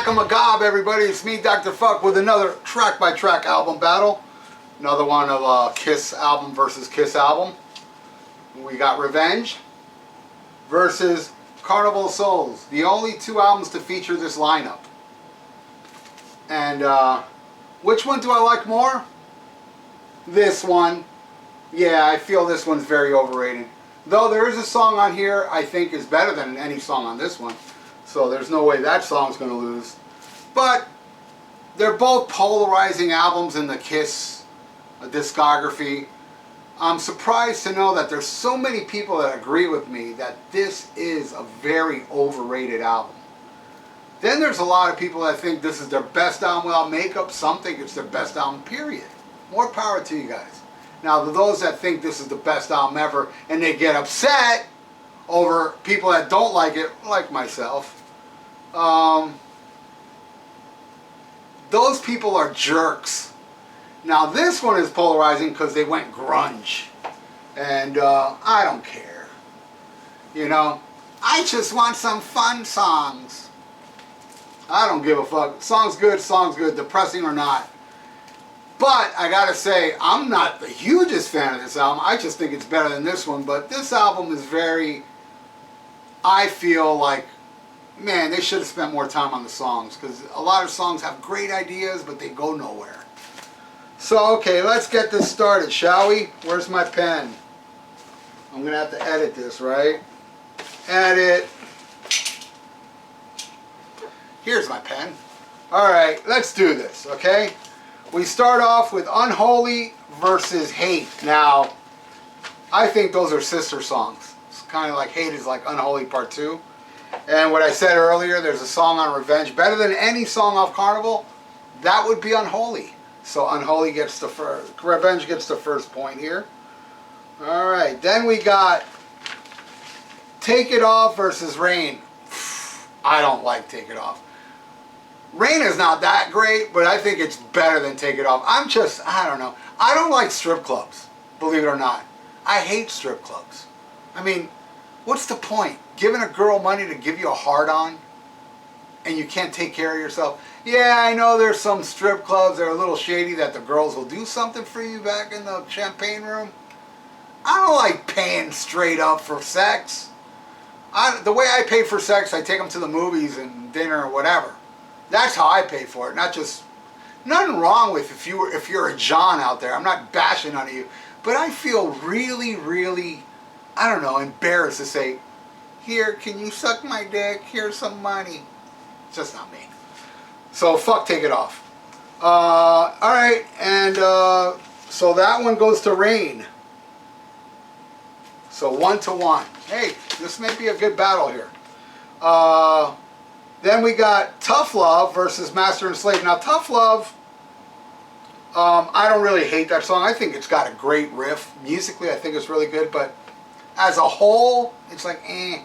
SHMACKEMAGOB, everybody. It's me, Dr. FUKK, with another track-by-track album battle. Another one of Kiss album versus Kiss album. We got Revenge versus Carnival Souls. The only two albums to feature this lineup. And which one do I like more? This one. Yeah, I feel this one's very overrated. Though there is a song on here I think is better than any song on this one. So there's no way that song's going to lose. But they're both polarizing albums in the Kiss discography. I'm surprised to know that there's so many people that agree with me that this is a very overrated album. Then there's a lot of people that think this is their best album without makeup. Some think it's their best album, period. More power to you guys. Now, to those that think this is the best album ever and they get upset over people that don't like it, like myself, those people are jerks. Now, this one is polarizing because they went grunge. And I don't care. You know, I just want some fun songs. I don't give a fuck. Song's good, depressing or not. But I gotta say, I'm not the hugest fan of this album. I just think it's better than this one. But this album is very, I feel like, man, they should have spent more time on the songs. Because a lot of songs have great ideas, but they go nowhere. So, okay, let's get this started, shall we? Where's my pen? I'm gonna have to edit this, right? Edit. Here's my pen. Alright, let's do this, okay? We start off with Unholy versus Hate. Now, I think those are sister songs. It's kind of like Hate is like Unholy Part 2. And what I said earlier, there's a song on Revenge. Better than any song off Carnival, that would be Unholy. So Unholy gets the first, Revenge gets the first point here. Alright, then we got Take It Off versus Rain. I don't like Take It Off. Rain is not that great, but I think it's better than Take It Off. I don't know. I don't like strip clubs, believe it or not. I hate strip clubs. I mean, what's the point? Giving a girl money to give you a hard-on and you can't take care of yourself? Yeah, I know there's some strip clubs that are a little shady that the girls will do something for you back in the champagne room. I don't like paying straight up for sex. The way I pay for sex, I take them to the movies and dinner or whatever. That's how I pay for it, not just, nothing wrong with if you're a John out there. I'm not bashing on you, but I feel really, really, I don't know, embarrassed to say, here, can you suck my dick? Here's some money. It's just not me. So fuck Take It Off. Alright, and so that one goes to Rain. So 1-1. Hey, this may be a good battle here. Then we got Tough Love versus Master and Slave. Now, Tough Love, I don't really hate that song. I think it's got a great riff. Musically, I think it's really good, but as a whole, it's like, eh.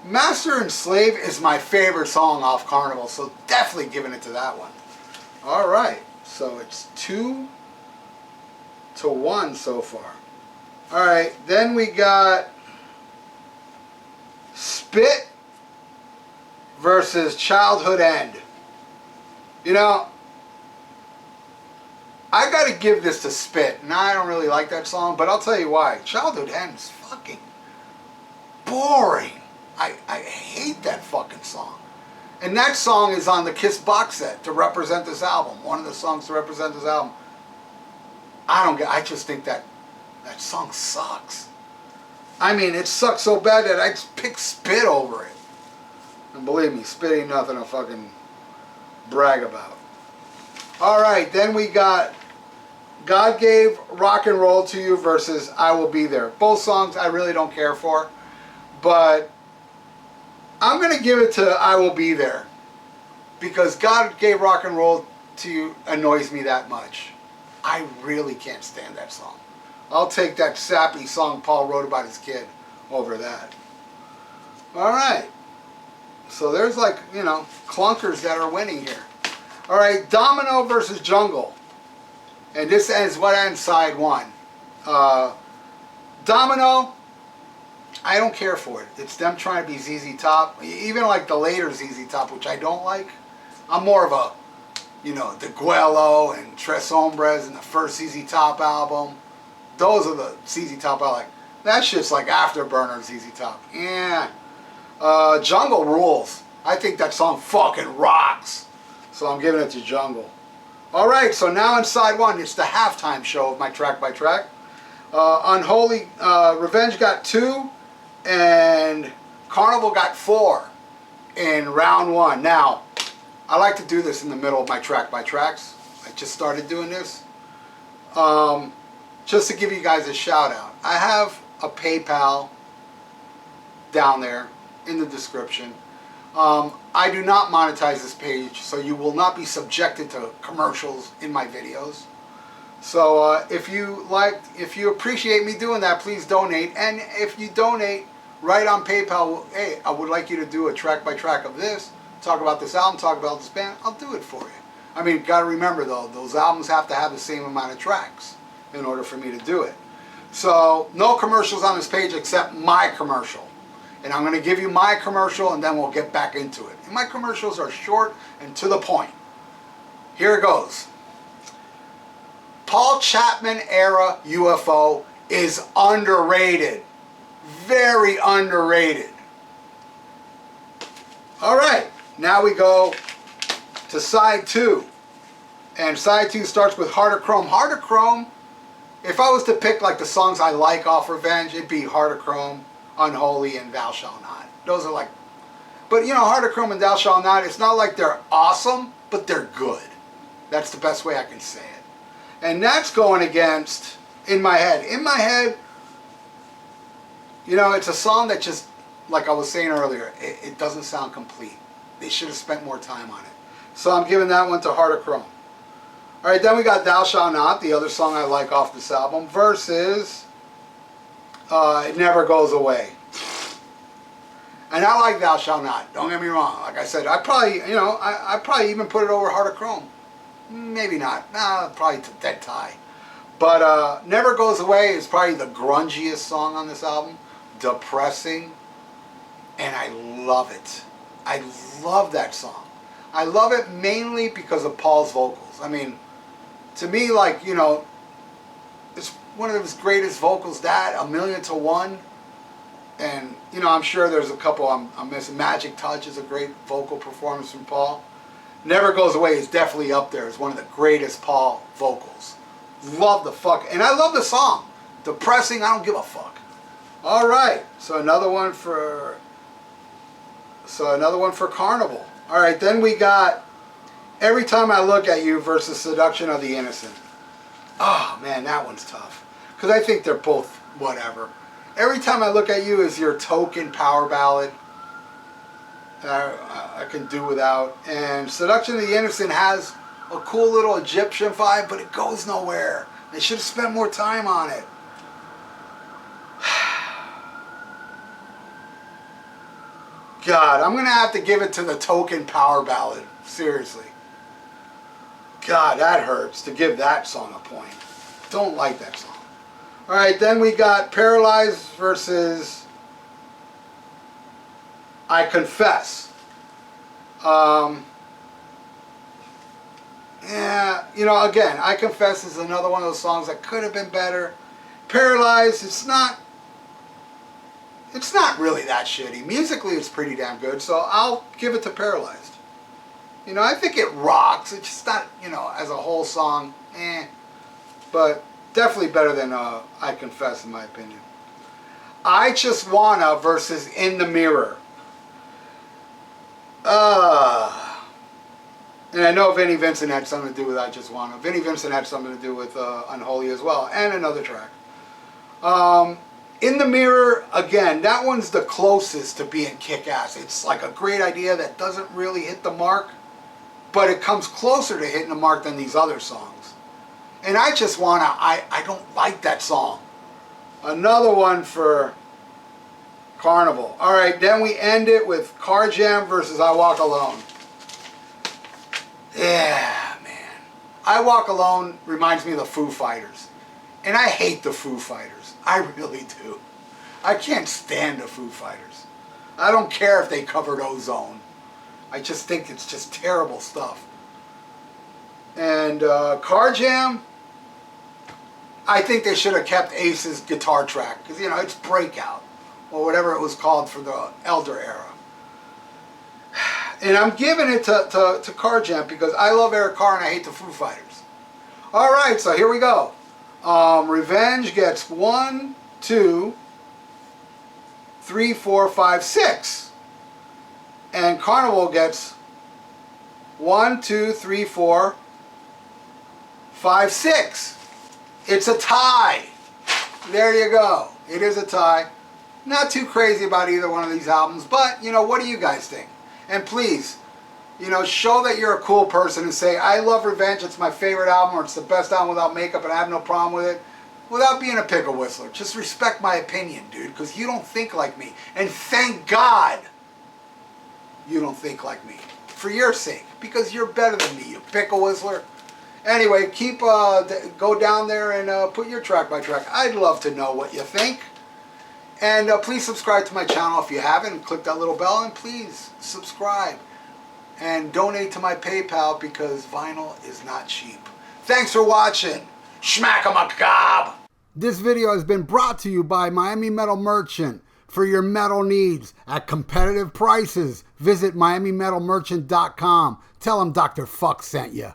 Master and Slave is my favorite song off Carnival, so definitely giving it to that one. All right, so it's 2-1 so far. All right, then we got Spit versus Childhood End. You know, I gotta give this to Spit. Now, I don't really like that song, but I'll tell you why. Childhood End is fucking boring. I hate that fucking song. And that song is on the Kiss box set to represent this album. One of the songs to represent this album. I just think that song sucks. I mean, it sucks so bad that I just pick Spit over it. And believe me, Spit ain't nothing to fucking brag about. Alright, then we got God Gave Rock and Roll to You versus I Will Be There. Both songs I really don't care for, but I'm going to give it to I Will Be There because God Gave Rock and Roll to You annoys me that much. I really can't stand that song. I'll take that sappy song Paul wrote about his kid over that. Alright. So there's like, you know, clunkers that are winning here. Alright, Domino versus Jungle. And this ends what ends side one. Domino, I don't care for it. It's them trying to be ZZ Top. Even like the later ZZ Top, which I don't like. I'm more of a, you know, De Guello and Tres Hombres and the first ZZ Top album. Those are the ZZ Top I like. That shit's like Afterburner ZZ Top. Yeah. Jungle rules. I think that song fucking rocks. So I'm giving it to Jungle. Alright, so now in side one, it's the halftime show of my track by track. Unholy Revenge got 2 and Carnival got 4 in round 1. Now, I like to do this in the middle of my track by tracks. I just started doing this. Just to give you guys a shout out. I have a PayPal down there in the description. I do not monetize this page, so you will not be subjected to commercials in my videos. So if you appreciate me doing that, please donate. And if you donate right on PayPal, hey, I would like you to do a track by track of this, talk about this album, talk about this band, I'll do it for you. I mean, gotta remember though, those albums have to have the same amount of tracks in order for me to do it. So no commercials on this page except my commercial. And I'm going to give you my commercial and then we'll get back into it. And my commercials are short and to the point. Here it goes. Paul Chapman era UFO is underrated. Very underrated. Alright, now we go to side 2. And side 2 starts with Heart of Chrome. Heart of Chrome, if I was to pick like the songs I like off Revenge, it'd be Heart of Chrome, Unholy, and Thou Shalt Not. Those are like, but you know, Heart of Chrome and Thou Shalt Not, it's not like they're awesome, but they're good. That's the best way I can say it. And that's going against In My Head. In My Head, you know, it's a song that just, like I was saying earlier, it doesn't sound complete. They should have spent more time on it. So I'm giving that one to Heart of Chrome. Alright, then we got Thou Shalt Not, the other song I like off this album, versus It Never Goes Away. And I like Thou Shalt Not, don't get me wrong. Like I said, I probably even put it over Heart of Chrome. Maybe not. Nah, probably a dead tie. But Never Goes Away is probably the grungiest song on this album. Depressing. And I love it. I love that song. I love it mainly because of Paul's vocals. I mean, to me, like, you know, it's one of his greatest vocals, that, A Million to One. And, you know, I'm sure there's a couple I'm missing. Magic Touch is a great vocal performance from Paul. Never Goes Away is definitely up there as one of the greatest Paul vocals. Love the fuck. And I love the song. Depressing, I don't give a fuck. Alright, so another one for Carnival. Alright, then we got Every Time I Look at You versus Seduction of the Innocent. Oh man, that one's tough. Because I think they're both whatever. Every Time I Look at You is your token power ballad. I can do without. And Seduction of the Innocent has a cool little Egyptian vibe, but it goes nowhere. They should have spent more time on it. God, I'm going to have to give it to the token power ballad. Seriously. God, that hurts to give that song a point. Don't like that song. Alright, then we got Paralyzed Verses I Confess. Yeah, you know, again, I Confess is another one of those songs that could have been better. Paralyzed, it's not really that shitty. Musically, it's pretty damn good, so I'll give it to Paralyzed. You know, I think it rocks. It's just not, you know, as a whole song, but definitely better than I Confess, in my opinion. I Just Wanna versus In the Mirror. And I know Vinnie Vincent had something to do with I Just Wanna. Vinnie Vincent had something to do with Unholy as well, and another track. In the Mirror, again, that one's the closest to being kick-ass. It's like a great idea that doesn't really hit the mark, but it comes closer to hitting the mark than these other songs. And I Just Wanna, I don't like that song. Another one for Carnival. Alright, then we end it with Car Jam versus I Walk Alone. Yeah, man. I Walk Alone reminds me of the Foo Fighters. And I hate the Foo Fighters. I really do. I can't stand the Foo Fighters. I don't care if they covered Ozone. I just think it's just terrible stuff. And Car Jam, I think they should have kept Ace's guitar track, because, you know, it's Breakout, or whatever it was called for the Elder era. And I'm giving it to Car Jam because I love Eric Carr and I hate the Foo Fighters. Alright, so here we go. Revenge gets 1, 2, 3, 4, 5, 6. And Carnival gets 1, 2, 3, 4, 5, 6. It's a tie. There you go. It is a tie. Not too crazy about either one of these albums, but, you know, what do you guys think? And please, you know, show that you're a cool person and say, I love Revenge, it's my favorite album, or it's the best album without makeup and I have no problem with it, without being a pickle whistler. Just respect my opinion, dude, because you don't think like me. And thank God you don't think like me. For your sake, because you're better than me, you pickle whistler. Anyway, go down there and put your track by track. I'd love to know what you think. And please subscribe to my channel if you haven't. Click that little bell and please subscribe. And donate to my PayPal because vinyl is not cheap. Thanks for watching. SHMACKEMAGOB. This video has been brought to you by Miami Metal Merchant. For your metal needs at competitive prices, visit MiamiMetalMerchant.com. Tell them Dr. FUKK sent you.